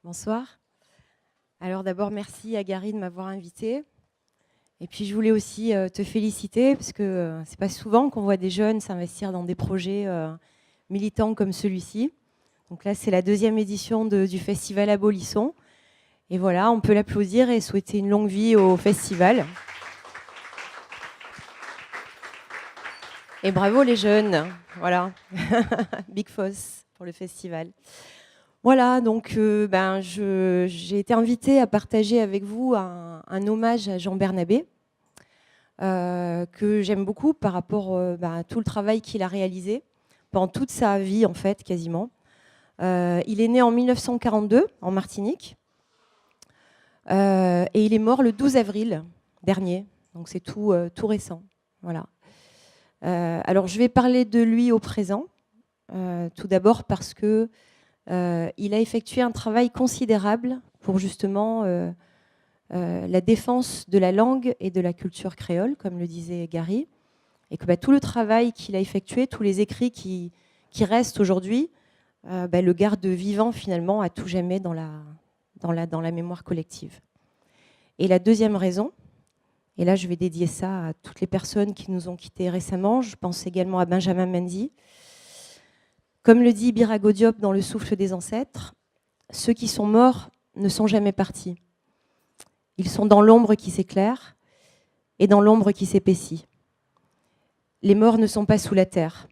Bonsoir. Alors d'abord, merci à Gary de m'avoir invitée. Et puis je voulais aussi te féliciter parce que c'est pas souvent qu'on voit des jeunes s'investir dans des projets militants comme celui-ci. Donc là, c'est la deuxième édition du festival Abolisson. Et voilà, on peut l'applaudir et souhaiter une longue vie au festival. Et bravo les jeunes. Voilà. Big Foss pour le festival. Voilà, donc j'ai été invitée à partager avec vous un hommage à Jean Bernabé, que j'aime beaucoup par rapport à tout le travail qu'il a réalisé pendant toute sa vie, en fait, quasiment. Il est né en 1942 en Martinique et il est mort le 12 avril dernier, donc c'est tout récent. Voilà. Alors je vais parler de lui au présent, tout d'abord parce que il a effectué un travail considérable pour justement la défense de la langue et de la culture créole, comme le disait Gary, et que tout le travail qu'il a effectué, tous les écrits qui restent aujourd'hui, le gardent vivant finalement à tout jamais dans la mémoire collective. Et la deuxième raison, et là je vais dédier ça à toutes les personnes qui nous ont quittés récemment, je pense également à Benjamin Mendy. Comme le dit Birago Diop dans Le souffle des ancêtres, ceux qui sont morts ne sont jamais partis. Ils sont dans l'ombre qui s'éclaire et dans l'ombre qui s'épaissit. Les morts ne sont pas sous la terre.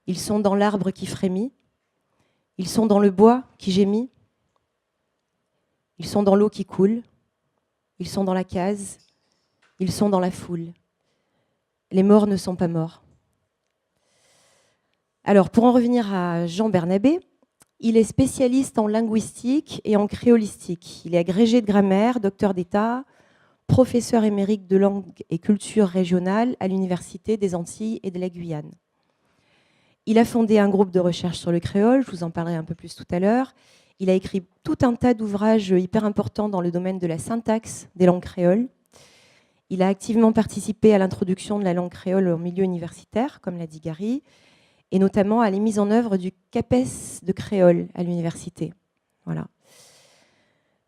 Ils sont dans l'arbre qui frémit. Ils sont dans le bois qui gémit. Ils sont dans l'eau qui coule. Ils sont dans la case. Ils sont dans la foule. Les morts ne sont pas morts. Alors, pour en revenir à Jean Bernabé, il est spécialiste en linguistique et en créolistique. Il est agrégé de grammaire, docteur d'État, professeur émérite de langue et culture régionale à l'Université des Antilles et de la Guyane. Il a fondé un groupe de recherche sur le créole, je vous en parlerai un peu plus tout à l'heure. Il a écrit tout un tas d'ouvrages hyper importants dans le domaine de la syntaxe des langues créoles. Il a activement participé à l'introduction de la langue créole au milieu universitaire, comme l'a dit Gary, et notamment à la mise en œuvre du CAPES de créole à l'université. Voilà.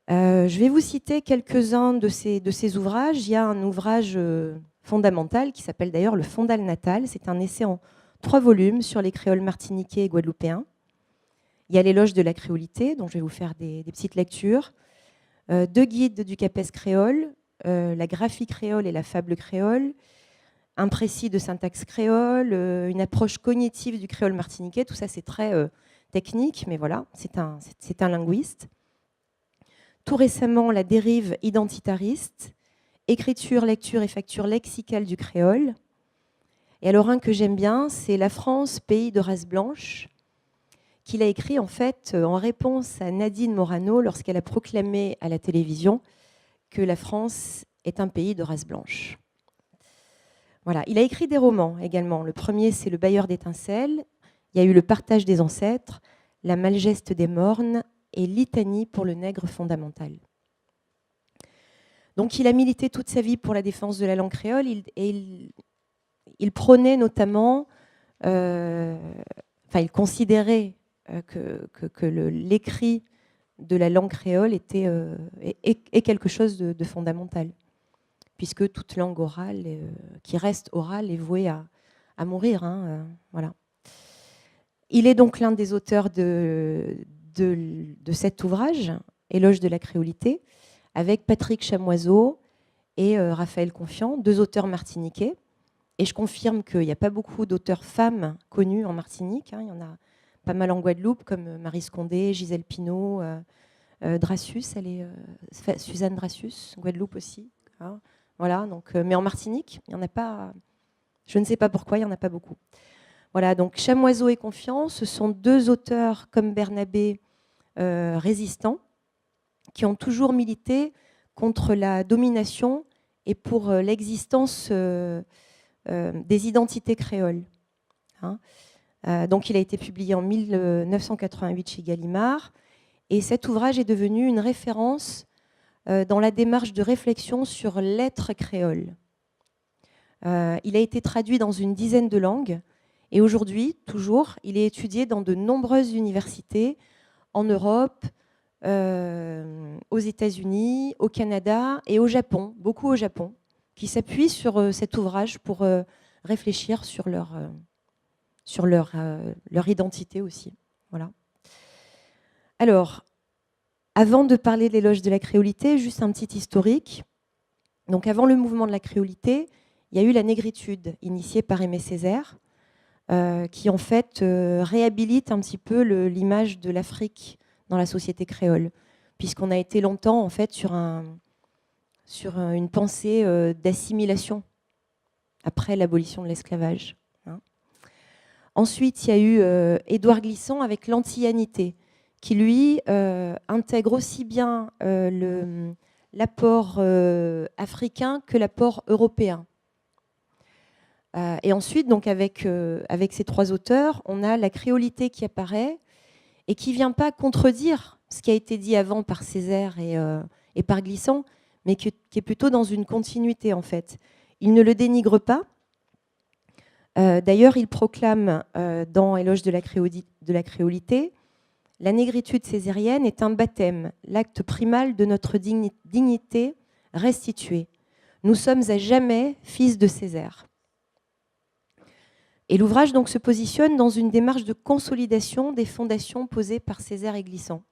Je vais vous citer quelques-uns de ces ouvrages. Il y a un ouvrage fondamental qui s'appelle d'ailleurs le Fondal natal. C'est un essai en 3 volumes sur les créoles martiniquais et guadeloupéens. Il y a l'éloge de la créolité, dont je vais vous faire des petites lectures. 2 guides du CAPES créole, la graphie créole et la fable créole, un précis de syntaxe créole, une approche cognitive du créole martiniquais. Tout ça, c'est très technique, mais voilà, c'est un linguiste. Tout récemment, la dérive identitariste, écriture, lecture et facture lexicale du créole. Et alors, un que j'aime bien, c'est La France, pays de race blanche, qu'il a écrit en fait en réponse à Nadine Morano lorsqu'elle a proclamé à la télévision que la France est un pays de race blanche. Voilà. Il a écrit des romans également. Le premier, c'est Le Bailleur d'étincelles. Il y a eu Le Partage des ancêtres, La Malgeste des mornes et Litanie pour le nègre fondamental. Donc, il a milité toute sa vie pour la défense de la langue créole et il prônait notamment, il considérait que l'écrit de la langue créole est quelque chose de fondamental, puisque toute langue orale qui reste orale est vouée à mourir. Voilà. Il est donc l'un des auteurs de cet ouvrage, Éloge de la créolité, avec Patrick Chamoiseau et Raphaël Confiant, 2 auteurs martiniquais. Et je confirme qu'il n'y a pas beaucoup d'auteurs femmes connues en Martinique. Il y en a pas mal en Guadeloupe, comme Marie Scondé, Gisèle Pinault, Dracius, Suzanne Dracius, Guadeloupe aussi. Voilà, donc, mais en Martinique, il n'y en a pas. Je ne sais pas pourquoi, il n'y en a pas beaucoup. Voilà, donc Chamoiseau et Confiant, ce sont 2 auteurs comme Bernabé résistants qui ont toujours milité contre la domination et pour l'existence des identités créoles. Donc il a été publié en 1988 chez Gallimard et cet ouvrage est devenu une référence dans la démarche de réflexion sur l'être créole. Il a été traduit dans une dizaine de langues et aujourd'hui, toujours, il est étudié dans de nombreuses universités en Europe, aux États-Unis, au Canada et au Japon, beaucoup au Japon, qui s'appuient sur cet ouvrage pour réfléchir sur leur identité aussi. Voilà. Alors, avant de parler de l'éloge de la créolité, juste un petit historique. Donc, avant le mouvement de la créolité, il y a eu la négritude, initiée par Aimé Césaire, qui en fait réhabilite un petit peu l'image de l'Afrique dans la société créole, puisqu'on a été longtemps en fait sur une pensée d'assimilation après l'abolition de l'esclavage. Ensuite, il y a eu Édouard Glissant avec l'antillanité, qui lui intègre aussi bien l'apport africain que l'apport européen. Et ensuite, donc avec ces trois auteurs, on a la créolité qui apparaît et qui ne vient pas contredire ce qui a été dit avant par Césaire et par Glissant, mais qui est plutôt dans une continuité en fait. Il ne le dénigre pas. D'ailleurs, il proclame dans Éloge de la créolité, la négritude césarienne est un baptême, l'acte primal de notre dignité restituée. Nous sommes à jamais fils de Césaire. Et l'ouvrage donc se positionne dans une démarche de consolidation des fondations posées par Césaire et Glissant,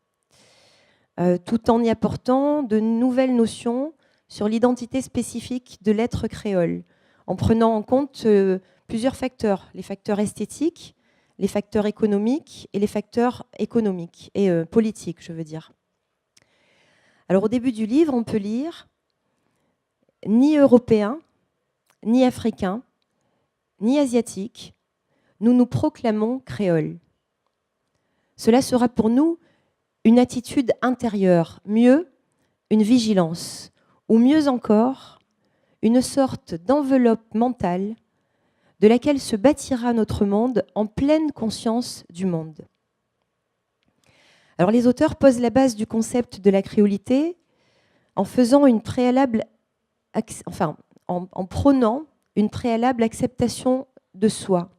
tout en y apportant de nouvelles notions sur l'identité spécifique de l'être créole, en prenant en compte plusieurs facteurs, les facteurs esthétiques, les facteurs économiques et les facteurs économiques et politiques, je veux dire. Alors au début du livre, on peut lire « Ni européens, ni africains, ni asiatiques, nous nous proclamons créoles. Cela sera pour nous une attitude intérieure, mieux, une vigilance, ou mieux encore, une sorte d'enveloppe mentale de laquelle se bâtira notre monde en pleine conscience du monde. » Alors les auteurs posent la base du concept de la créolité en faisant une préalable, en prônant une préalable acceptation de soi,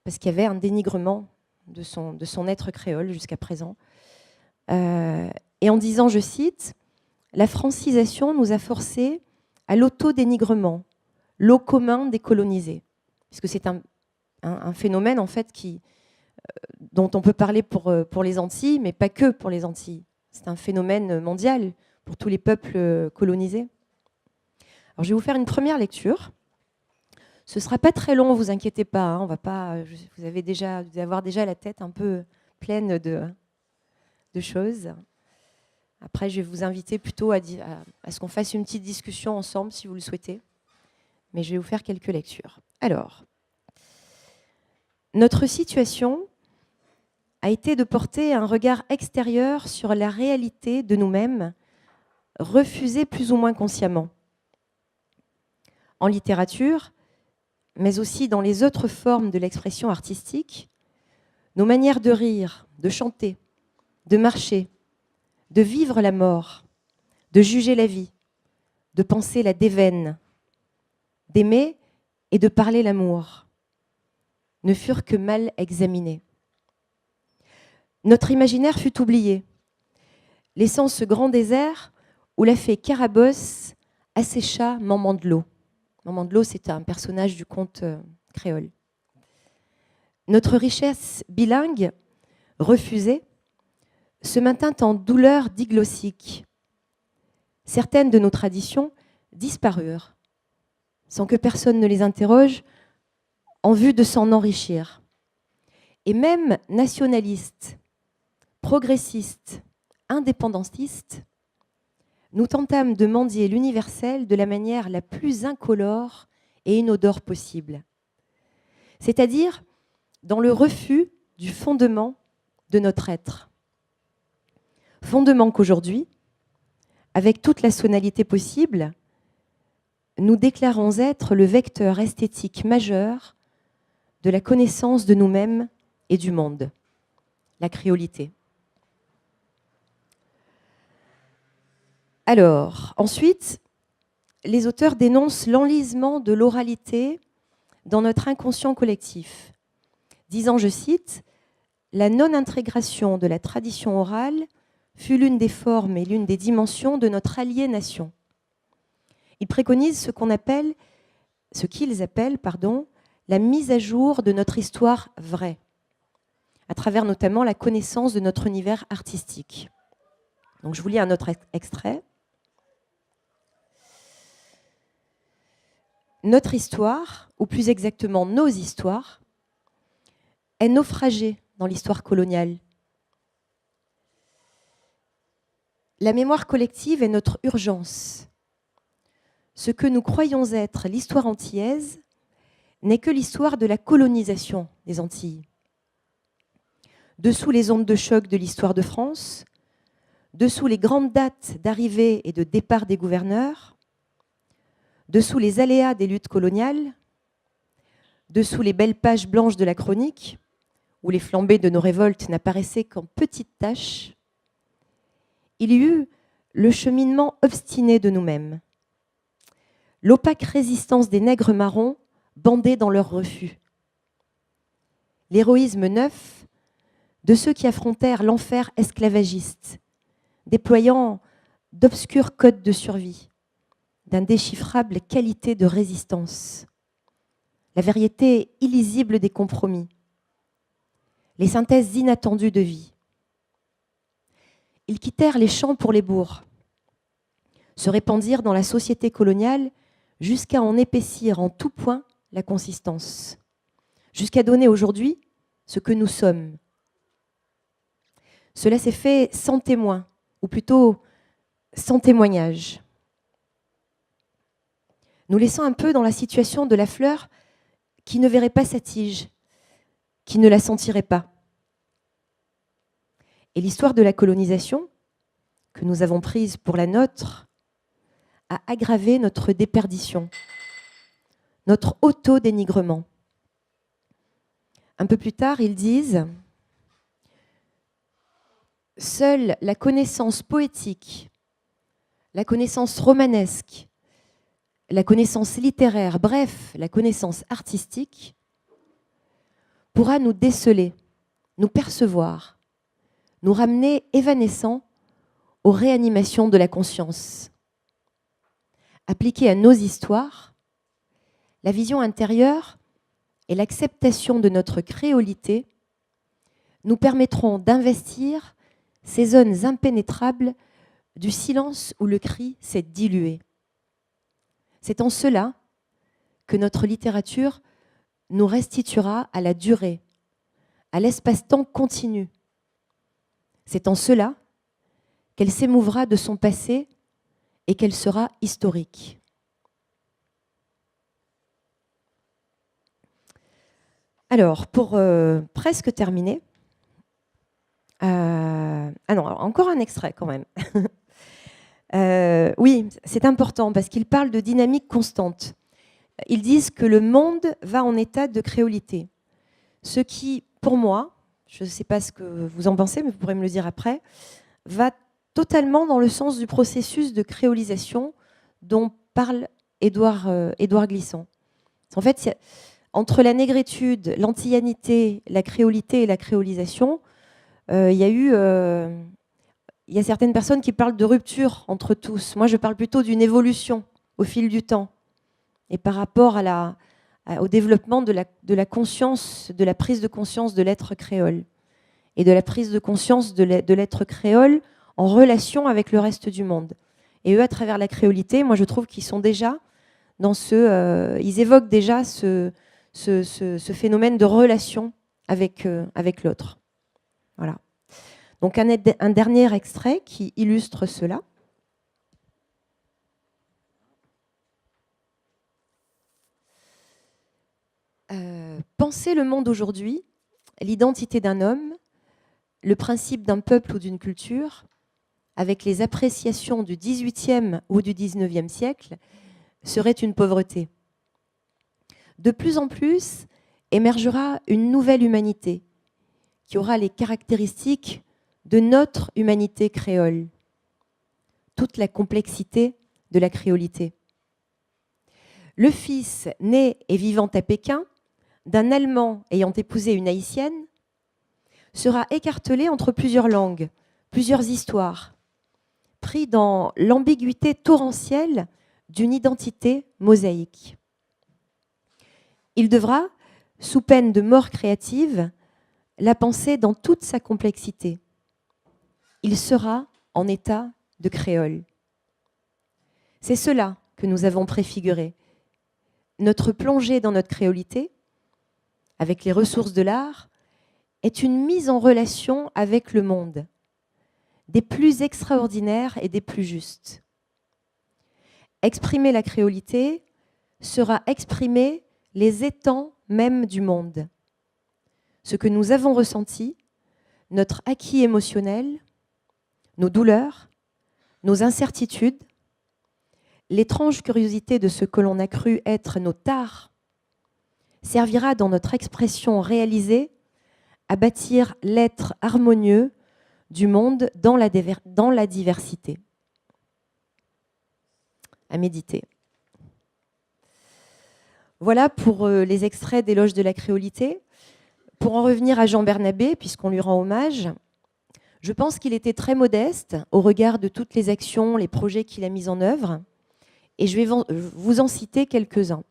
parce qu'il y avait un dénigrement de son être créole jusqu'à présent. Et en disant, je cite, « La francisation nous a forcés à l'autodénigrement, l'eau commun des colonisés », puisque c'est un phénomène en fait dont on peut parler pour les Antilles, mais pas que pour les Antilles. C'est un phénomène mondial pour tous les peuples colonisés. Alors, je vais vous faire une première lecture. Ce ne sera pas très long, vous inquiétez pas. Hein, on va pas. Vous allez avoir déjà la tête un peu pleine de choses. Après, je vais vous inviter plutôt à ce qu'on fasse une petite discussion ensemble, si vous le souhaitez. Mais je vais vous faire quelques lectures. Alors, notre situation a été de porter un regard extérieur sur la réalité de nous-mêmes, refusée plus ou moins consciemment. En littérature, mais aussi dans les autres formes de l'expression artistique, nos manières de rire, de chanter, de marcher, de vivre la mort, de juger la vie, de penser la déveine, d'aimer et de parler l'amour, ne furent que mal examinées. Notre imaginaire fut oublié, laissant ce grand désert où la fée Carabosse assécha Mamandlo. Mamandlo, c'est un personnage du conte créole. Notre richesse bilingue, refusée, se maintint en douleur diglossique. Certaines de nos traditions disparurent, sans que personne ne les interroge, en vue de s'en enrichir. Et même nationalistes, progressistes, indépendantistes, nous tentâmes de mendier l'universel de la manière la plus incolore et inodore possible, c'est-à-dire dans le refus du fondement de notre être. Fondement qu'aujourd'hui, avec toute la sonalité possible, nous déclarons être le vecteur esthétique majeur de la connaissance de nous-mêmes et du monde, la créolité. Alors, ensuite, les auteurs dénoncent l'enlisement de l'oralité dans notre inconscient collectif, disant, je cite, « La non-intégration de la tradition orale fut l'une des formes et l'une des dimensions de notre aliénation. Ils préconisent ce qu'ils appellent, la mise à jour de notre histoire vraie, à travers notamment la connaissance de notre univers artistique. Donc je vous lis un autre extrait. Notre histoire, ou plus exactement nos histoires, est naufragée dans l'histoire coloniale. La mémoire collective est notre urgence. Ce que nous croyons être l'histoire antillaise n'est que l'histoire de la colonisation des Antilles. Dessous les ondes de choc de l'histoire de France, dessous les grandes dates d'arrivée et de départ des gouverneurs, dessous les aléas des luttes coloniales, dessous les belles pages blanches de la chronique, où les flambées de nos révoltes n'apparaissaient qu'en petites taches, il y eut le cheminement obstiné de nous-mêmes, l'opaque résistance des nègres marrons bandés dans leur refus, l'héroïsme neuf de ceux qui affrontèrent l'enfer esclavagiste, déployant d'obscurs codes de survie, d'indéchiffrables qualités de résistance, la vérité illisible des compromis, les synthèses inattendues de vie. Ils quittèrent les champs pour les bourgs, se répandirent dans la société coloniale jusqu'à en épaissir en tout point la consistance, jusqu'à donner aujourd'hui ce que nous sommes. Cela s'est fait sans témoin, ou plutôt sans témoignage. Nous laissons un peu dans la situation de la fleur qui ne verrait pas sa tige, qui ne la sentirait pas. Et l'histoire de la colonisation, que nous avons prise pour la nôtre, a aggravé notre déperdition, notre auto-dénigrement. Un peu plus tard, ils disent « Seule la connaissance poétique, la connaissance romanesque, la connaissance littéraire, bref, la connaissance artistique, pourra nous déceler, nous percevoir, nous ramener évanescents aux réanimations de la conscience. Appliquée à nos histoires, la vision intérieure et l'acceptation de notre créolité nous permettront d'investir ces zones impénétrables du silence où le cri s'est dilué. C'est en cela que notre littérature nous restituera à la durée, à l'espace-temps continu. C'est en cela qu'elle s'émouvra de son passé et qu'elle sera historique. Alors, pour presque terminer, non, encore un extrait quand même. Oui, c'est important parce qu'ils parlent de dynamique constante. Ils disent que le monde va en état de créolité. Ce qui, pour moi, je ne sais pas ce que vous en pensez, mais vous pourrez me le dire après, va totalement dans le sens du processus de créolisation dont parle Édouard Glissant. En fait, entre la négritude, l'antillanité, la créolité et la créolisation, il y a certaines personnes qui parlent de rupture entre tous. Moi, je parle plutôt d'une évolution au fil du temps. Et par rapport au développement de la conscience, de la prise de conscience de l'être créole. Et de la prise de conscience de l'être créole en relation avec le reste du monde. Et eux, à travers la créolité, moi, je trouve qu'ils sont déjà dans ils évoquent déjà ce phénomène de relation avec l'autre. Voilà. Donc un dernier extrait qui illustre cela. Penser le monde aujourd'hui, l'identité d'un homme, le principe d'un peuple ou d'une culture, avec les appréciations du XVIIIe ou du XIXe siècle, serait une pauvreté. De plus en plus émergera une nouvelle humanité qui aura les caractéristiques de notre humanité créole, toute la complexité de la créolité. Le fils né et vivant à Pékin d'un Allemand ayant épousé une Haïtienne sera écartelé entre plusieurs langues, plusieurs histoires, pris dans l'ambiguïté torrentielle d'une identité mosaïque. Il devra, sous peine de mort créative, la penser dans toute sa complexité. Il sera en état de créole. C'est cela que nous avons préfiguré. Notre plongée dans notre créolité, avec les ressources de l'art, est une mise en relation avec le monde, des plus extraordinaires et des plus justes. Exprimer la créolité sera exprimer les étangs même du monde. Ce que nous avons ressenti, notre acquis émotionnel, nos douleurs, nos incertitudes, l'étrange curiosité de ce que l'on a cru être nos tares, servira dans notre expression réalisée à bâtir l'être harmonieux du monde dans la diversité. À méditer. Voilà pour les extraits d'éloges de la créolité. Pour en revenir à Jean Bernabé, puisqu'on lui rend hommage, je pense qu'il était très modeste au regard de toutes les actions, les projets qu'il a mis en œuvre. Et je vais vous en citer quelques-uns.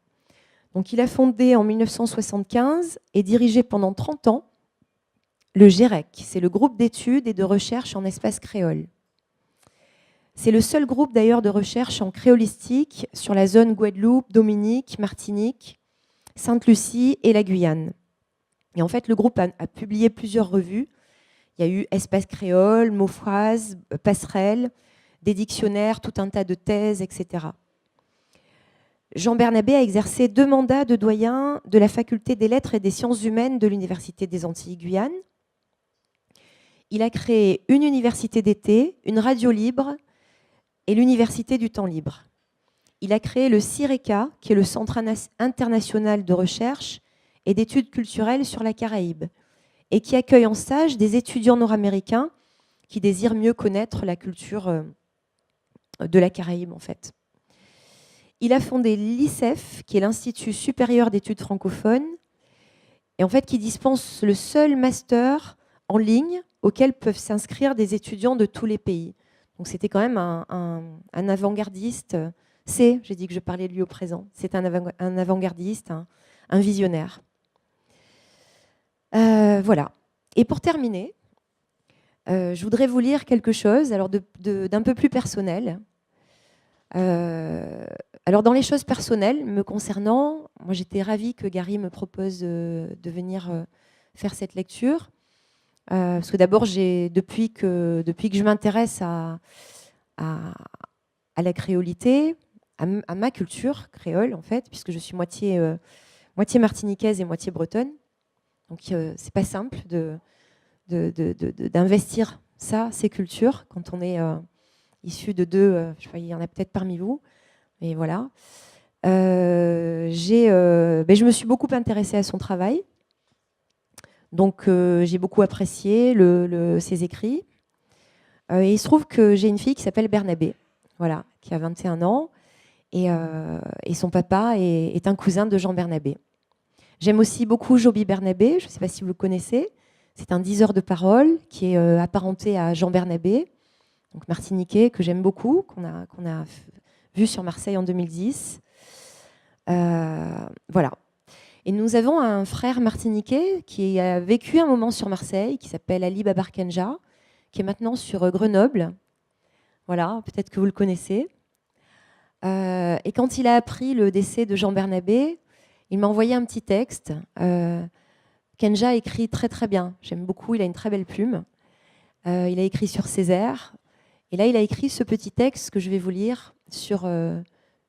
Donc, il a fondé en 1975 et dirigé pendant 30 ans le GEREC. C'est le groupe d'études et de recherche en espace créole. C'est le seul groupe d'ailleurs de recherche en créolistique sur la zone Guadeloupe, Dominique, Martinique, Sainte-Lucie et la Guyane. Et en fait, le groupe a publié plusieurs revues. Il y a eu Espace créole, Mots phrases, Passerelle, des dictionnaires, tout un tas de thèses, etc. Jean Bernabé a exercé 2 mandats de doyen de la faculté des lettres et des sciences humaines de l'Université des Antilles-Guyane. Il a créé une université d'été, une radio libre et l'université du temps libre. Il a créé le CIRECA, qui est le Centre international de recherche et d'études culturelles sur la Caraïbe, et qui accueille en stage des étudiants nord-américains qui désirent mieux connaître la culture de la Caraïbe, en fait. Il a fondé l'ICEF, qui est l'Institut supérieur d'études francophones, et en fait qui dispense le seul master en ligne auquel peuvent s'inscrire des étudiants de tous les pays. Donc c'était quand même un avant-gardiste. J'ai dit que je parlais de lui au présent. C'est un avant-gardiste, un visionnaire. Voilà. Et pour terminer, je voudrais vous lire quelque chose alors d'un peu plus personnel. Alors dans les choses personnelles me concernant, moi j'étais ravie que Gary me propose de venir faire cette lecture. Parce que d'abord, depuis que je m'intéresse à la créolité, à ma culture créole en fait, puisque je suis moitié martiniquaise et moitié bretonne. Donc c'est pas simple d'investir ces cultures quand on est issu de deux. Je sais pas, il y en a peut-être parmi vous, mais voilà. Je me suis beaucoup intéressée à son travail. Donc j'ai beaucoup apprécié ses écrits. Et il se trouve que j'ai une fille qui s'appelle Bernabé, voilà, qui a 21 ans. Et son papa est un cousin de Jean Bernabé. J'aime aussi beaucoup Joby Bernabé, je ne sais pas si vous le connaissez. C'est un diseur de parole qui est apparenté à Jean Bernabé, donc martiniquais, que j'aime beaucoup, qu'on a vu sur Marseille en 2010. Voilà. Et nous avons un frère martiniquais qui a vécu un moment sur Marseille, qui s'appelle Ali Babarkanja, qui est maintenant sur Grenoble. Voilà, peut-être que vous le connaissez. Et quand il a appris le décès de Jean Bernabé, il m'a envoyé un petit texte. Kenja écrit très très bien. J'aime beaucoup, il a une très belle plume. Il a écrit sur Césaire. Et là, il a écrit ce petit texte que je vais vous lire sur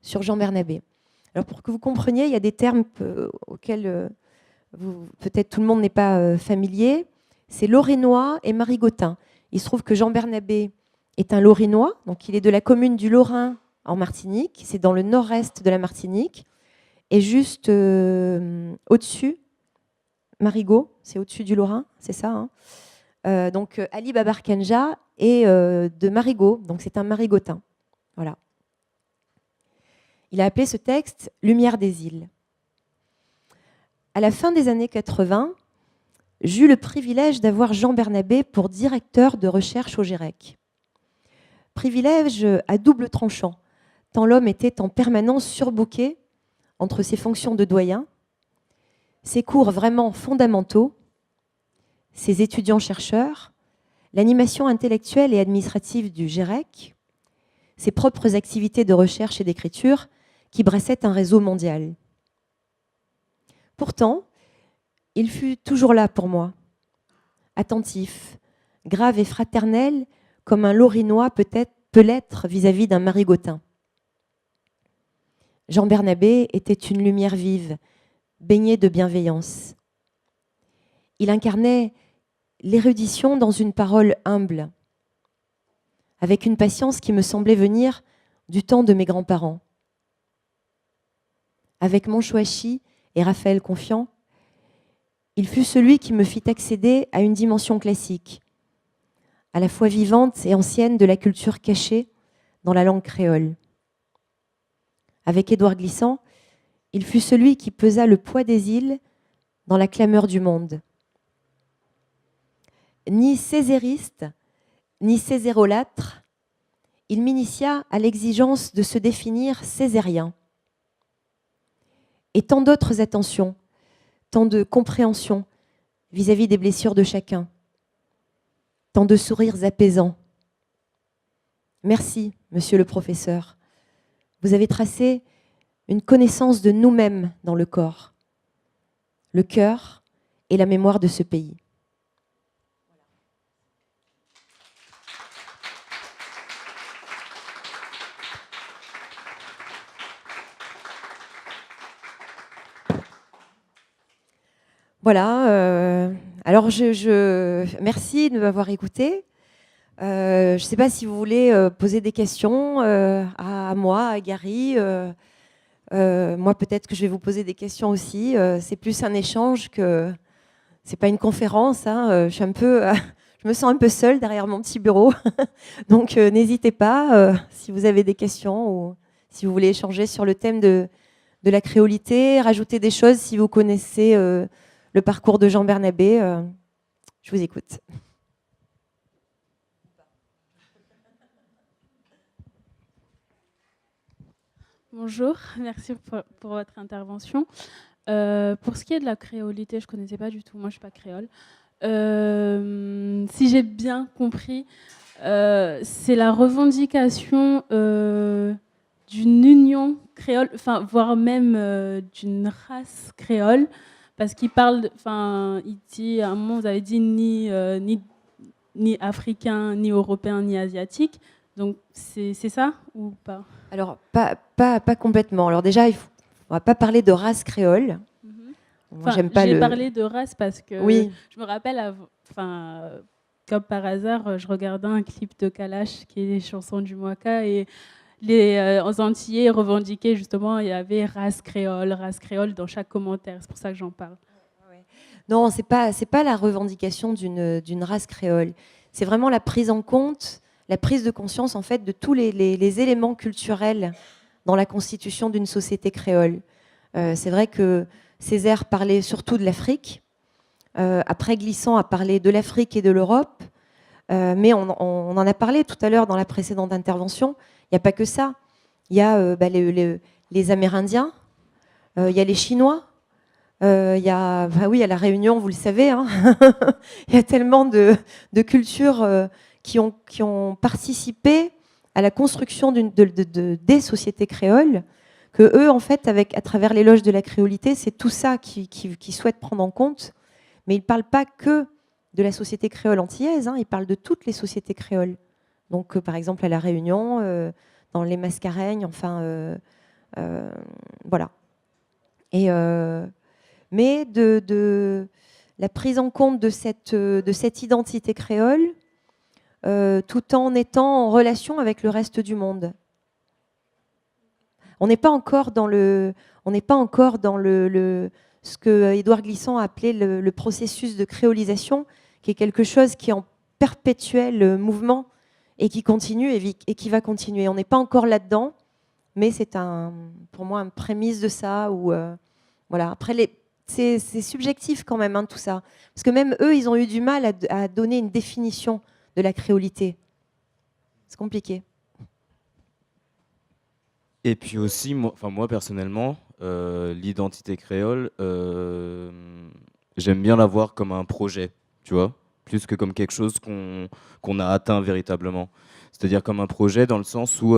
Jean Bernabé. Alors pour que vous compreniez, il y a des termes auxquels peut-être tout le monde n'est pas familier. C'est lorrainois et marigotin. Il se trouve que Jean Bernabé est un lorrainois, donc il est de la commune du Lorrain en Martinique. C'est dans le nord-est de la Martinique. Et juste au-dessus, Marigot, c'est au-dessus du Lorrain, c'est ça. Donc Ali Babarkanja est de Marigot, donc c'est un marigotin. Voilà. Il a appelé ce texte « Lumière des îles ». À la fin des années 80, j'eus le privilège d'avoir Jean Bernabé pour directeur de recherche au GIREC. Privilège à double tranchant, tant l'homme était en permanence surbooké entre ses fonctions de doyen, ses cours vraiment fondamentaux, ses étudiants-chercheurs, l'animation intellectuelle et administrative du GIREC, ses propres activités de recherche et d'écriture qui brassaient un réseau mondial. Pourtant, il fut toujours là pour moi, attentif, grave et fraternel, comme un Lorinois peut l'être vis-à-vis d'un Marigotin. Jean Bernabé était une lumière vive, baignée de bienveillance. Il incarnait l'érudition dans une parole humble, avec une patience qui me semblait venir du temps de mes grands-parents. Avec Monchoachi et Raphaël Confiant, il fut celui qui me fit accéder à une dimension classique, à la fois vivante et ancienne de la culture cachée dans la langue créole. Avec Édouard Glissant, il fut celui qui pesa le poids des îles dans la clameur du monde. Ni césériste, ni césérolâtre, il m'initia à l'exigence de se définir césarien. Et tant d'autres attentions, tant de compréhension vis-à-vis des blessures de chacun, tant de sourires apaisants. Merci, monsieur le professeur. Vous avez tracé une connaissance de nous-mêmes dans le corps, le cœur et la mémoire de ce pays. Voilà, alors merci de m'avoir écouté. Je ne sais pas si vous voulez poser des questions à moi, à Gary. Moi, peut-être que je vais vous poser des questions aussi. C'est plus un échange que... C'est pas une conférence. Hein. Je me sens un peu seule derrière mon petit bureau. Donc, n'hésitez pas si vous avez des questions ou si vous voulez échanger sur le thème de la créolité, rajouter des choses si vous connaissez le parcours de Jean Bernabé. Je vous écoute. Bonjour, merci pour votre intervention. Pour ce qui est de la créolité, je ne connaissais pas du tout, moi je ne suis pas créole. Si j'ai bien compris, c'est la revendication d'une union créole, voire même d'une race créole, parce qu'il parle, il dit, à un moment vous avez dit ni africain, ni européen, ni asiatique. Donc c'est ça ou pas? Alors, pas complètement. Alors déjà, on ne va pas parler de race créole. Moi, j'aime pas. J'ai parlé de race parce que oui. Je me rappelle, comme par hasard, je regardais un clip de Kalash qui est les chansons du Mwaka et les Antillais revendiquaient justement, il y avait race créole dans chaque commentaire. C'est pour ça que j'en parle. Non, c'est pas la revendication d'une race créole. C'est vraiment la prise en compte, la prise de conscience en fait de tous les éléments culturels dans la constitution d'une société créole. C'est vrai que Césaire parlait surtout de l'Afrique. Après, Glissant a parlé de l'Afrique et de l'Europe. Mais on en a parlé tout à l'heure dans la précédente intervention. Il n'y a pas que ça. Il y a les Amérindiens, il y a les Chinois, il y a la Réunion, vous le savez. Hein. Il y a tellement de cultures qui ont participé à la construction des sociétés créoles, que eux, en fait, à travers l'éloge de la créolité, c'est tout ça qu'ils souhaitent prendre en compte. Mais ils ne parlent pas que de la société créole antillaise, hein, ils parlent de toutes les sociétés créoles. Donc, par exemple, à La Réunion, dans les Mascareignes, voilà. Et, mais de la prise en compte de cette identité créole, tout en étant en relation avec le reste du monde. On n'est pas encore dans ce que Édouard Glissant a appelé le processus de créolisation, qui est quelque chose qui est en perpétuel mouvement et qui continue et qui va continuer. On n'est pas encore là-dedans, mais c'est pour moi une prémisse de ça. Voilà. Après, c'est subjectif quand même, hein, tout ça. Parce que même eux, ils ont eu du mal à donner une définition de la créolité. C'est compliqué. Et puis aussi, moi personnellement, l'identité créole, j'aime bien la voir comme un projet, tu vois, plus que comme quelque chose qu'on a atteint véritablement. C'est-à-dire comme un projet dans le sens où,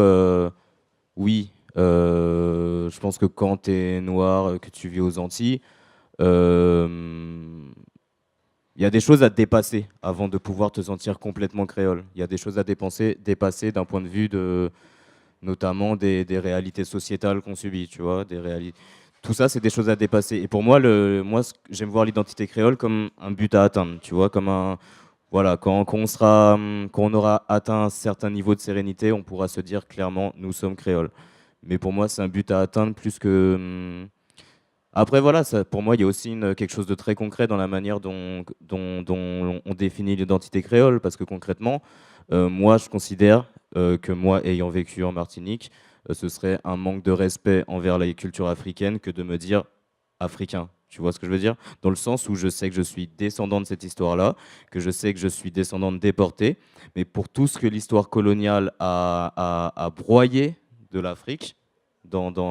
oui, je pense que quand tu es noir, que tu vis aux Antilles, il y a des choses à dépasser avant de pouvoir te sentir complètement créole. Il y a des choses à dépasser d'un point de vue de notamment des réalités sociétales qu'on subit, tu vois, tout ça, c'est des choses à dépasser. Et pour moi, j'aime voir l'identité créole comme un but à atteindre, tu vois, comme voilà, quand on aura atteint un certain niveau de sérénité, on pourra se dire clairement, nous sommes créoles. Mais pour moi, c'est un but à atteindre plus que. Après, voilà, pour moi, il y a aussi quelque chose de très concret dans la manière dont on définit l'identité créole, parce que concrètement, moi, je considère que moi, ayant vécu en Martinique, ce serait un manque de respect envers la culture africaine que de me dire africain. Tu vois ce que je veux dire? Dans le sens où je sais que je suis descendant de cette histoire-là, que je sais que je suis descendant de déportés, mais pour tout ce que l'histoire coloniale a broyé de l'Afrique,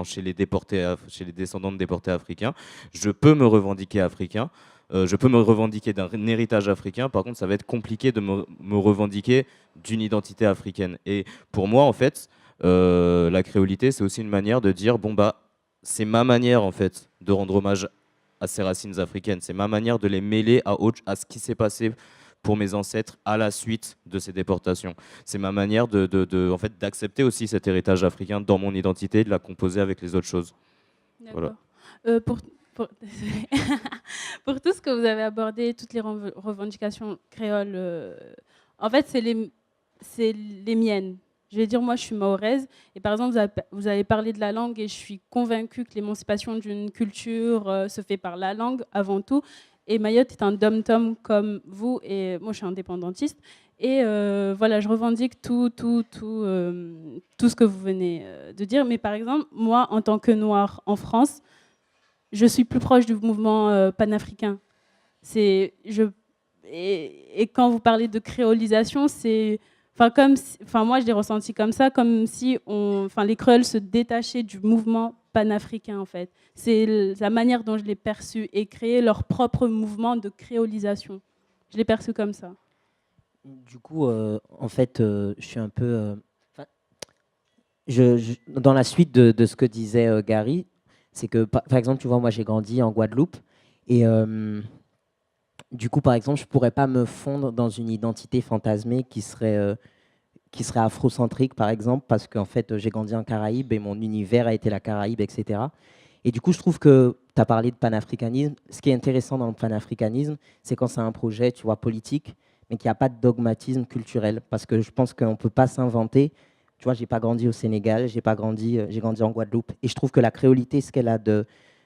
chez les déportés, chez les descendants de déportés africains, je peux me revendiquer africain. Je peux me revendiquer d'un héritage africain. Par contre, ça va être compliqué de me revendiquer d'une identité africaine. Et pour moi, en fait, la créolité, c'est aussi une manière de dire, bon, bah, c'est ma manière, en fait, de rendre hommage à ces racines africaines. C'est ma manière de les mêler à ce qui s'est passé pour mes ancêtres à la suite de ces déportations. C'est ma manière en fait, d'accepter aussi cet héritage africain dans mon identité et de la composer avec les autres choses. D'accord. Pour, pour tout ce que vous avez abordé, toutes les revendications créoles, en fait, c'est les miennes. Je vais dire, moi, je suis mahoraise. Et par exemple, vous avez parlé de la langue et je suis convaincue que l'émancipation d'une culture se fait par la langue avant tout. Et Mayotte est un dom-tom comme vous. Et moi, je suis indépendantiste. Et voilà, je revendique tout ce que vous venez de dire. Mais par exemple, moi, en tant que Noire en France, je suis plus proche du mouvement panafricain. Et quand vous parlez de créolisation, c'est... moi, je l'ai ressenti comme ça, comme si les créoles se détachaient du mouvement panafricain, en fait. C'est la manière dont je l'ai perçu et créer leur propre mouvement de créolisation. Je l'ai perçu comme ça. Du coup, en fait, je suis un peu... dans la suite de ce que disait Gary, c'est que, par exemple, tu vois, moi, j'ai grandi en Guadeloupe et... du coup, par exemple, je ne pourrais pas me fondre dans une identité fantasmée qui serait afrocentrique, par exemple, parce qu'en fait, j'ai grandi en Caraïbes et mon univers a été la Caraïbe, etc. Et du coup, je trouve que tu as parlé de panafricanisme. Ce qui est intéressant dans le panafricanisme, c'est quand c'est un projet, tu vois, politique, mais qu'il n'y a pas de dogmatisme culturel. Parce que je pense qu'on ne peut pas s'inventer. Tu vois, je n'ai pas grandi au Sénégal, j'ai grandi en Guadeloupe. Et je trouve que la créolité, ce qu'elle a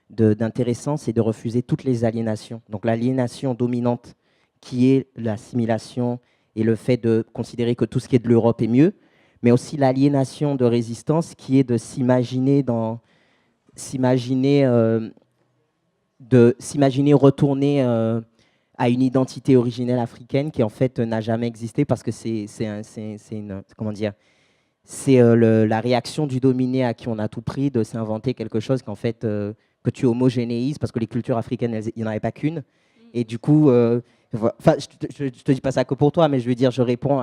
d'intéressant, c'est de refuser toutes les aliénations. Donc l'aliénation dominante qui est l'assimilation et le fait de considérer que tout ce qui est de l'Europe est mieux, mais aussi l'aliénation de résistance qui est de s'imaginer retourner à une identité originelle africaine qui en fait n'a jamais existé parce que c'est la réaction du dominé à qui on a tout pris de s'inventer quelque chose qu'en fait que tu homogénéises parce que les cultures africaines, il n'y en avait pas qu'une. Et du coup, je ne te dis pas ça que pour toi, mais je veux dire, je réponds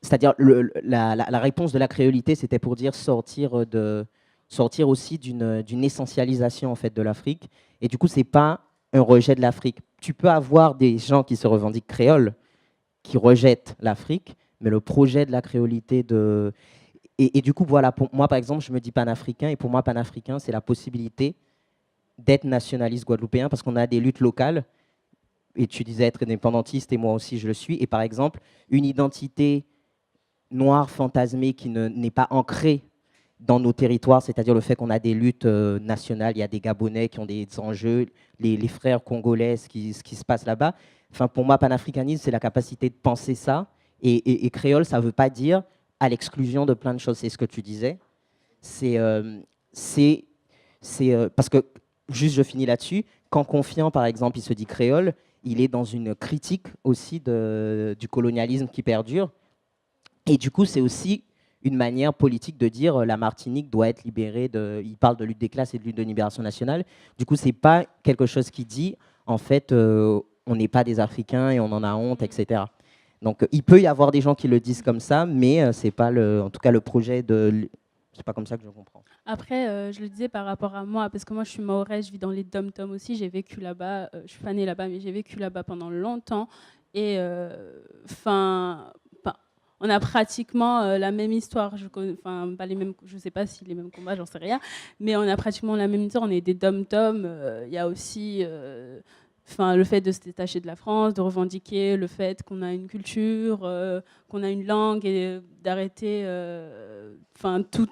c'est-à-dire la réponse de la créolité, c'était pour dire sortir aussi d'une essentialisation en fait de l'Afrique. Et du coup, c'est pas un rejet de l'Afrique. Tu peux avoir des gens qui se revendiquent créoles, qui rejettent l'Afrique, mais le projet de la créolité et du coup, voilà, pour moi, par exemple, je me dis panafricain, et pour moi, panafricain, c'est la possibilité d'être nationaliste guadeloupéen, parce qu'on a des luttes locales, et tu disais être indépendantiste, et moi aussi, je le suis, et par exemple, une identité noire fantasmée qui n'est pas ancrée dans nos territoires, c'est-à-dire le fait qu'on a des luttes nationales, il y a des Gabonais qui ont des enjeux, les frères congolais, ce qui se passe là-bas. Enfin, pour moi, panafricanisme, c'est la capacité de penser ça, et créole, ça ne veut pas dire à l'exclusion de plein de choses. C'est ce que tu disais. Parce que juste je finis là-dessus, quand Confiant, par exemple, il se dit créole, il est dans une critique aussi du colonialisme qui perdure. Et du coup, c'est aussi une manière politique de dire la Martinique doit être libérée il parle de lutte des classes et de lutte de libération nationale. Du coup, c'est pas quelque chose qui dit, en fait, on n'est pas des Africains et on en a honte, etc. Donc, il peut y avoir des gens qui le disent comme ça, mais c'est pas en tout cas, le projet de. C'est pas comme ça que je comprends. Après, je le disais par rapport à moi, parce que moi je suis mahoraise, je vis dans les dom-toms aussi, j'ai vécu là-bas, je suis pas née là-bas, mais j'ai vécu là-bas pendant longtemps. Et on a pratiquement la même histoire. Pas les mêmes, je sais pas si les mêmes combats, j'en sais rien, mais on a pratiquement la même histoire. On est des dom-toms. Il y a aussi le fait de se détacher de la France, de revendiquer le fait qu'on a une culture, qu'on a une langue et d'arrêter tout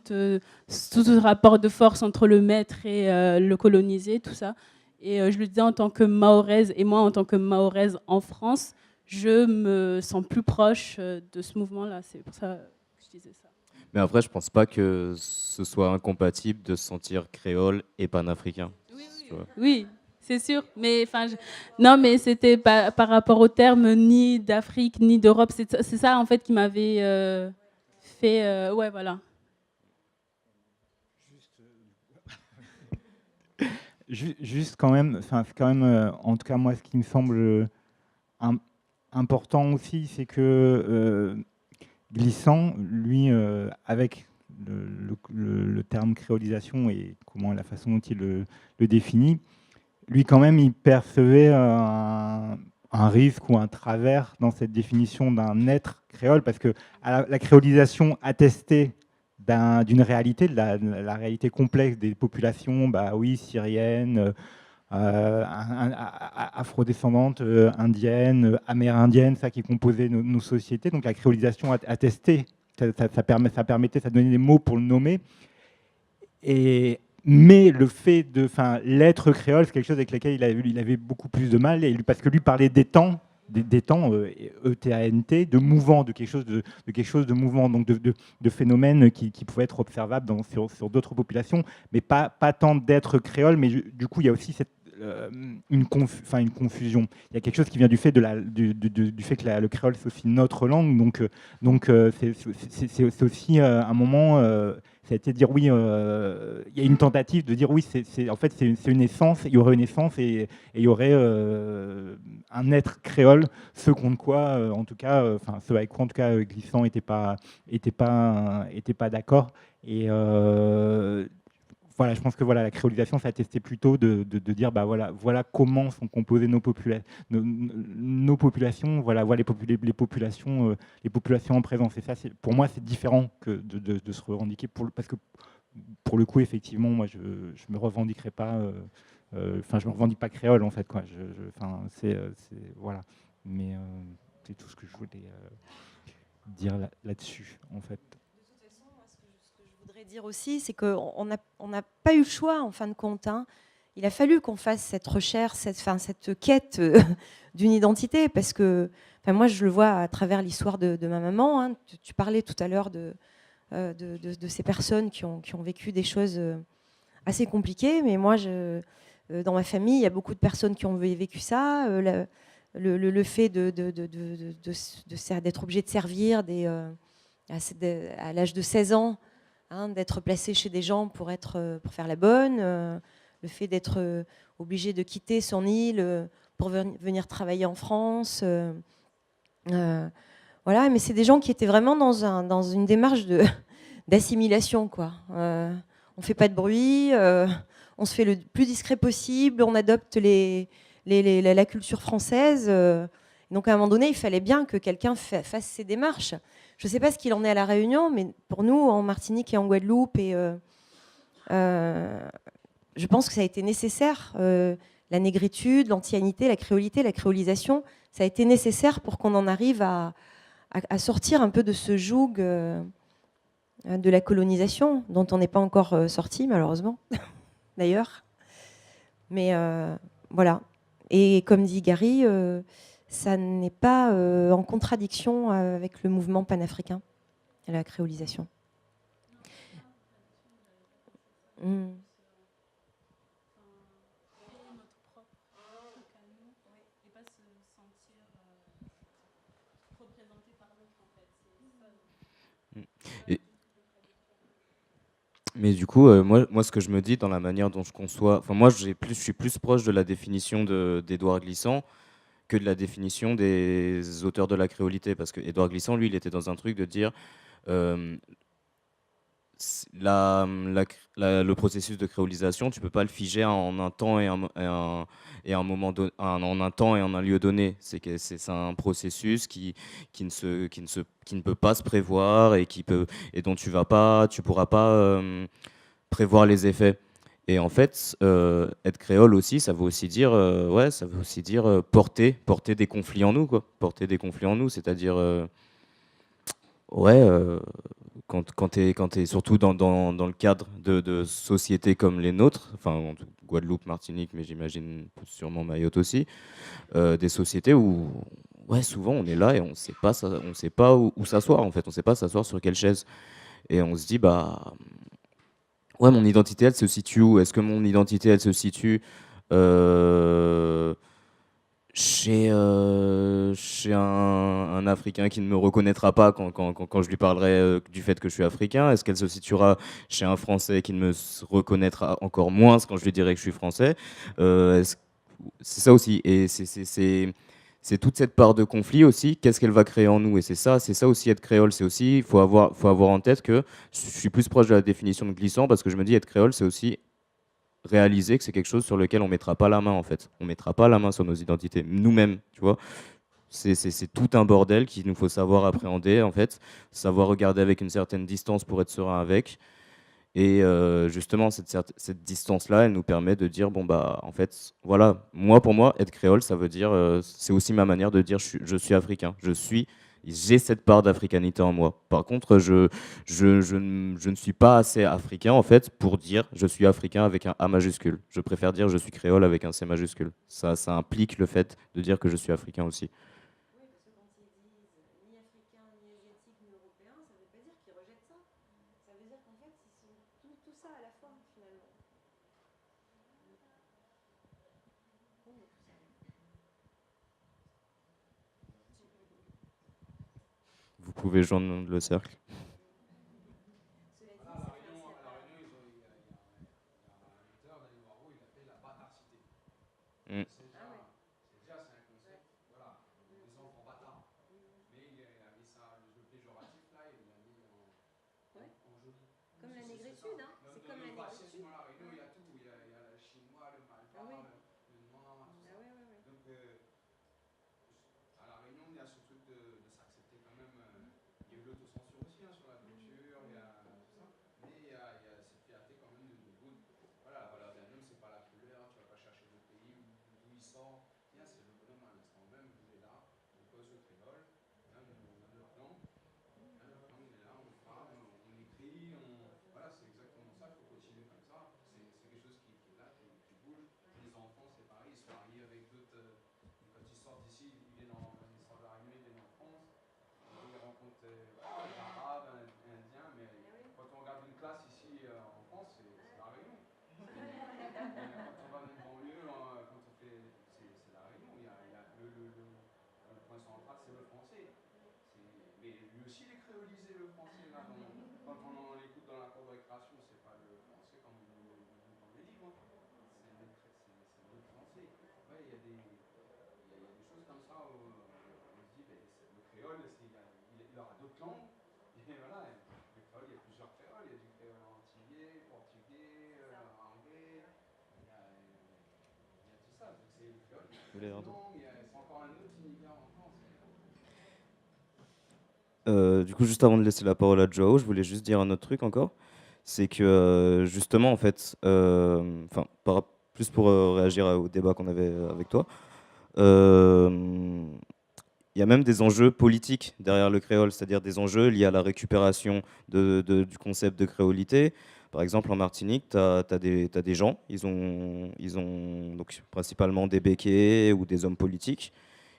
ce rapport de force entre le maître et le colonisé, tout ça. Et je le disais en tant que mahoraise, et moi en tant que mahoraise en France, je me sens plus proche de ce mouvement-là. C'est pour ça que je disais ça. Mais après, je pense pas que ce soit incompatible de se sentir créole et panafricain. Oui, c'est sûr. Mais non, mais c'était pas par rapport au terme ni d'Afrique ni d'Europe. C'est ça en fait qui m'avait fait. Ouais, voilà. Juste quand même, c'est quand même, en tout cas moi, ce qui me semble important aussi, c'est que Glissant, lui, avec le terme créolisation et la façon dont il le définit, lui quand même, il percevait un risque ou un travers dans cette définition d'un être créole, parce que la créolisation attestait d'une réalité, de la réalité complexe des populations, bah oui, syriennes, afrodescendantes, indiennes, amérindiennes, ça qui composait nos sociétés. Donc la créolisation attestait, ça permettait, ça donnait des mots pour le nommer. Mais le fait l'être créole, c'est quelque chose avec lequel il avait beaucoup plus de mal, parce que lui parlait des temps, ETANT, de mouvement, de quelque chose de mouvant, donc de phénomènes qui pouvaient être observables sur d'autres populations, mais pas tant d'être créole, mais du coup, il y a aussi une confusion. Il y a quelque chose qui vient du fait, du fait que le créole, c'est aussi notre langue, donc c'est aussi un moment... ça a été de dire oui, il y a une tentative de dire oui, en fait c'est une essence, il y aurait une essence et il y aurait un être créole, ce contre quoi, en tout cas, ce avec quoi en tout cas Glissant était pas d'accord. Et voilà, je pense que voilà, la créolisation, ça attestait plutôt de dire bah voilà comment sont composées nos populations, voilà les populations en présence. Et ça, pour moi, c'est différent que de se revendiquer parce que pour le coup, effectivement, moi, je me revendiquerai pas. Je me revendique pas créole en fait, quoi. C'est voilà. Mais c'est tout ce que je voulais dire là-dessus, en fait. Je voudrais dire aussi, c'est qu'on n'a pas eu le choix en fin de compte. Hein. Il a fallu qu'on fasse cette recherche, cette quête d'une identité, parce que moi je le vois à travers l'histoire de ma maman. Hein. Tu parlais tout à l'heure de ces personnes qui ont vécu des choses assez compliquées, mais moi dans ma famille il y a beaucoup de personnes qui ont vécu ça. Le fait d'être obligé de servir à l'âge de 16 ans. Hein, d'être placé chez des gens pour faire la bonne, le fait d'être obligé de quitter son île pour venir travailler en France. Voilà, mais c'est des gens qui étaient vraiment dans une démarche d'assimilation, quoi. On ne fait pas de bruit, on se fait le plus discret possible, on adopte la culture française. Donc à un moment donné, il fallait bien que quelqu'un fasse ces démarches. Je ne sais pas ce qu'il en est à La Réunion, mais pour nous, en Martinique et en Guadeloupe, je pense que ça a été nécessaire. La négritude, l'antianité, la créolité, la créolisation, ça a été nécessaire pour qu'on en arrive à sortir un peu de ce joug de la colonisation, dont on n'est pas encore sorti, malheureusement, d'ailleurs. Mais voilà. Et comme dit Gary, ça n'est pas en contradiction avec le mouvement panafricain et la créolisation. Mais du coup, moi, ce que je me dis dans la manière dont je conçois, enfin, moi, je suis plus proche de la définition d'Édouard Glissant que de la définition des auteurs de la créolité. Parce que Édouard Glissant, lui, il était dans un truc de dire euh, le processus de créolisation, tu peux pas le figer en un temps et un moment en un temps et en un lieu donné. C'est un processus qui ne peut pas se prévoir et dont tu pourras pas prévoir les effets. Et en fait, être créole aussi, ça veut aussi dire, ça veut aussi dire porter des conflits en nous, quoi. Porter des conflits en nous, c'est-à-dire, ouais, quand t'es surtout dans le cadre de sociétés comme les nôtres, enfin, Guadeloupe, Martinique, mais j'imagine sûrement Mayotte aussi, des sociétés où, ouais, souvent on est là et on sait pas où s'asseoir, en fait, on sait pas s'asseoir sur quelle chaise. Et on se dit, bah, ouais, mon identité, elle se situe où? Est-ce que mon identité, elle se situe euh, chez un Africain qui ne me reconnaîtra pas quand je lui parlerai du fait que je suis africain? Est-ce qu'elle se situera chez un Français qui ne me reconnaîtra encore moins quand je lui dirai que je suis français? C'est ça aussi. Et c'est toute cette part de conflit aussi. Qu'est-ce qu'elle va créer en nous? Et c'est ça aussi être créole. C'est aussi, faut avoir en tête que je suis plus proche de la définition de glissant parce que je me dis être créole, c'est aussi réaliser que c'est quelque chose sur lequel on mettra pas la main en fait. On mettra pas la main sur nos identités nous-mêmes, tu vois. C'est tout un bordel qu'il nous faut savoir appréhender en fait, savoir regarder avec une certaine distance pour être serein avec. Et justement, cette distance-là, elle nous permet de dire, bon, bah, en fait, voilà, pour moi, être créole, ça veut dire, c'est aussi ma manière de dire, je suis africain. J'ai cette part d'africanité en moi. Par contre, je ne suis pas assez africain, en fait, pour dire, je suis africain avec un A majuscule. Je préfère dire, je suis créole avec un C majuscule. Ça implique le fait de dire que je suis africain aussi. Vous pouvez joindre le cercle. Mm. Comme la négritude, hein. C'est comme la négritude. Du coup, juste avant de laisser la parole à Joao, je voulais juste dire un autre truc encore. C'est que justement, en fait, plus pour réagir au débat qu'on avait avec toi, il y a même des enjeux politiques derrière le créole, c'est-à-dire des enjeux liés à la récupération du concept de créolité. Par exemple, en Martinique, tu as des gens, ils ont donc principalement des béquets ou des hommes politiques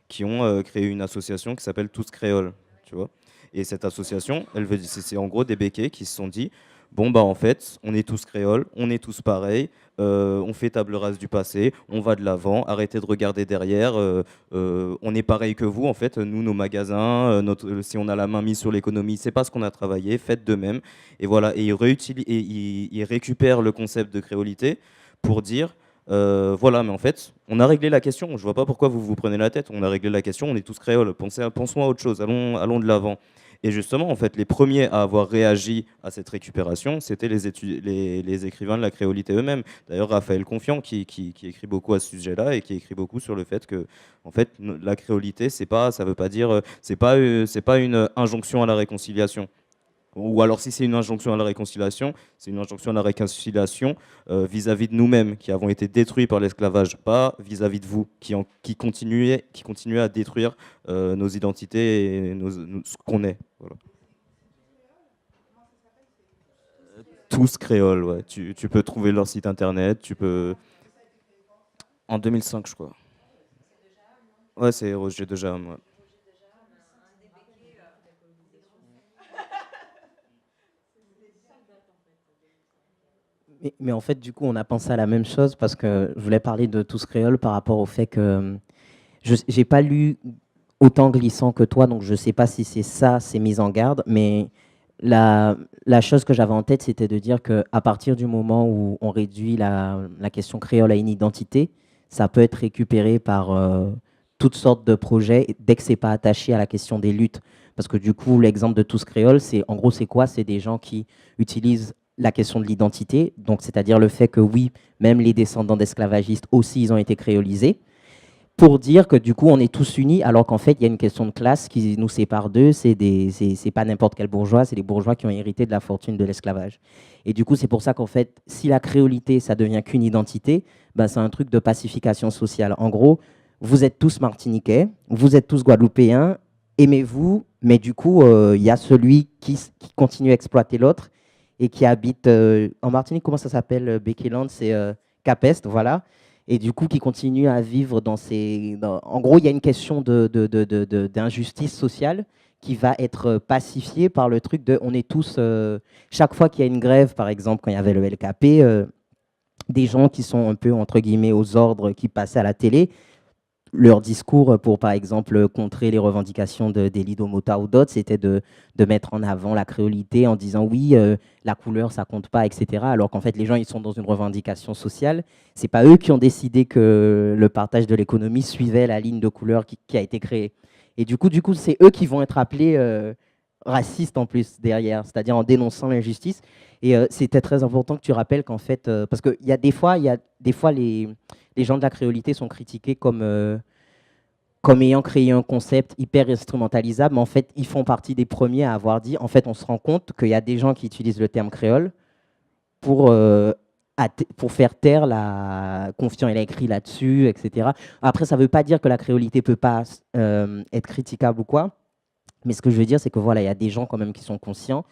qui ont créé une association qui s'appelle Tous Créoles, tu vois. Et cette association, c'est en gros des béquets qui se sont dit, bon bah en fait, on est tous créoles, on est tous pareils, on fait table rase du passé, on va de l'avant, arrêtez de regarder derrière, on est pareil que vous en fait, nous nos magasins, si on a la main mise sur l'économie, c'est parce qu'on a travaillé, faites de même, et voilà, et ils récupèrent le concept de créolité pour dire voilà, mais en fait, on a réglé la question. Je vois pas pourquoi vous vous prenez la tête. On a réglé la question. On est tous créoles. Pensons à autre chose. Allons de l'avant. Et justement, en fait, les premiers à avoir réagi à cette récupération, c'était les écrivains de la créolité eux-mêmes. D'ailleurs, Raphaël Confiant, qui écrit beaucoup à ce sujet-là et qui écrit beaucoup sur le fait que, en fait, la créolité, ça veut pas dire, c'est pas une injonction à la réconciliation. Ou alors, si c'est une injonction à la réconciliation, c'est une injonction à la réconciliation vis-à-vis de nous-mêmes qui avons été détruits par l'esclavage, pas vis-à-vis de vous qui continuez à détruire nos identités et ce qu'on est. Voilà. Tous créoles, ouais. Tu peux trouver leur site internet, tu peux. En 2005, je crois. Ouais, c'est Roger de Jam. Ouais. Mais en fait, du coup, on a pensé à la même chose parce que je voulais parler de Tous Créoles par rapport au fait que je n'ai pas lu autant glissant que toi, donc je ne sais pas si c'est ça, ces mises en garde, mais la chose que j'avais en tête, c'était de dire qu'à partir du moment où on réduit la question créole à une identité, ça peut être récupéré par toutes sortes de projets dès que ce n'est pas attaché à la question des luttes. Parce que du coup, l'exemple de Tous Créoles, c'est en gros, c'est quoi? C'est des gens qui utilisent la question de l'identité, donc c'est-à-dire le fait que oui, même les descendants d'esclavagistes aussi, ils ont été créolisés, pour dire que du coup, on est tous unis, alors qu'en fait, il y a une question de classe qui nous sépare d'eux. C'est pas n'importe quel bourgeois, c'est les bourgeois qui ont hérité de la fortune de l'esclavage. Et du coup, c'est pour ça qu'en fait, si la créolité, ça devient qu'une identité, ben, c'est un truc de pacification sociale. En gros, vous êtes tous martiniquais, vous êtes tous guadeloupéens, aimez-vous, mais du coup, il y a celui qui continue à exploiter l'autre et qui habite en Martinique, comment ça s'appelle, Bekeland, c'est Capest, voilà, et du coup qui continue à vivre dans ces... En gros, il y a une question d'injustice sociale qui va être pacifiée par le truc de... On est tous... chaque fois qu'il y a une grève, par exemple, quand il y avait le LKP, des gens qui sont un peu, entre guillemets, aux ordres, qui passaient à la télé, leur discours pour, par exemple, contrer les revendications d'Elie Domota ou d'autres, c'était de mettre en avant la créolité en disant oui, la couleur, ça compte pas, etc. Alors qu'en fait, les gens, ils sont dans une revendication sociale. C'est pas eux qui ont décidé que le partage de l'économie suivait la ligne de couleur qui a été créée. Et du coup, c'est eux qui vont être appelés racistes en plus derrière, c'est-à-dire en dénonçant l'injustice. Et c'était très important que tu rappelles qu'en fait, parce qu'il y a des fois, les gens de la créolité sont critiqués comme ayant créé un concept hyper instrumentalisable, mais en fait, ils font partie des premiers à avoir dit, en fait, on se rend compte qu'il y a des gens qui utilisent le terme créole pour, pour faire taire la... Confiant, il a écrit là-dessus, etc. Après, ça ne veut pas dire que la créolité ne peut pas être critiquable ou quoi, mais ce que je veux dire, c'est que voilà, il y a des gens quand même qui sont conscients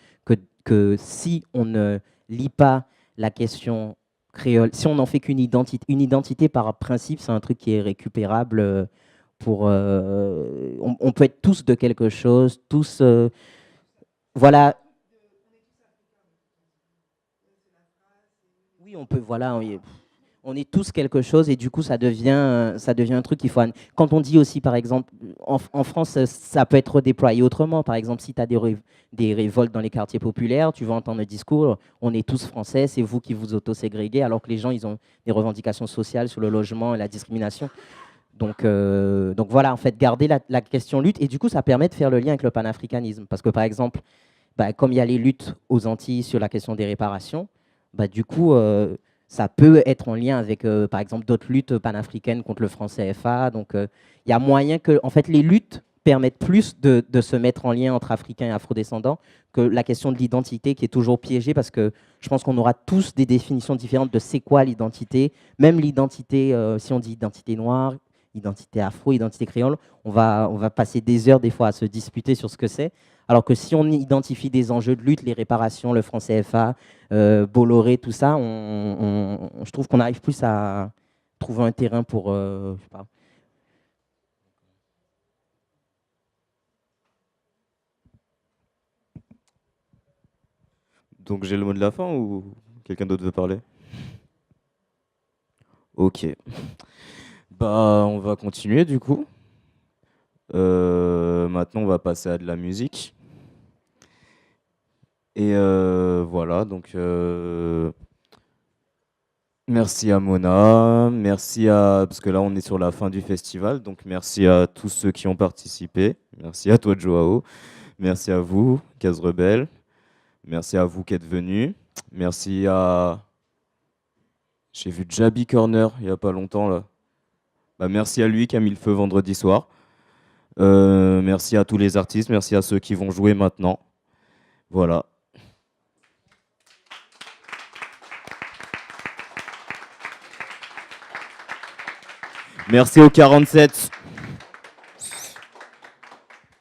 que si on ne lit pas la question créole, si on n'en fait une identité par principe, c'est un truc qui est récupérable pour... on peut être tous de quelque chose, tous... voilà. Oui, on peut, voilà, on est tous quelque chose et du coup, ça devient un truc qu'il faut... Quand on dit aussi, par exemple, en France, ça peut être déployé autrement. Par exemple, si tu as des révoltes dans les quartiers populaires, tu vas entendre le discours, on est tous français, c'est vous qui vous auto-ségréguez, alors que les gens, ils ont des revendications sociales sur le logement et la discrimination. Donc voilà, en fait, garder la question lutte. Et du coup, ça permet de faire le lien avec le panafricanisme. Parce que, par exemple, bah, comme il y a les luttes aux Antilles sur la question des réparations, bah, du coup, ça peut être en lien avec, par exemple, d'autres luttes panafricaines contre le franc CFA. Donc, il y a moyen que, en fait, les luttes permettent plus de se mettre en lien entre Africains et Afrodescendants que la question de l'identité qui est toujours piégée parce que je pense qu'on aura tous des définitions différentes de c'est quoi l'identité. Même l'identité, si on dit identité noire, identité afro, identité créole, on va passer des heures des fois à se disputer sur ce que c'est. Alors que si on identifie des enjeux de lutte, les réparations, le franc CFA, Bolloré, tout ça, je trouve qu'on arrive plus à trouver un terrain pour... je sais pas. Donc j'ai le mot de la fin ou quelqu'un d'autre veut parler? Ok. Bah, on va continuer du coup. Maintenant, on va passer à de la musique. Et voilà, donc merci à Mona, merci à... Parce que là, on est sur la fin du festival, donc merci à tous ceux qui ont participé. Merci à toi, Joao. Merci à vous, Case Rebelle. Merci à vous qui êtes venus. Merci à... J'ai vu Jabi Corner il n'y a pas longtemps, là. Bah, merci à lui qui a mis le feu vendredi soir. Merci à tous les artistes, merci à ceux qui vont jouer maintenant. Voilà. Merci au 47.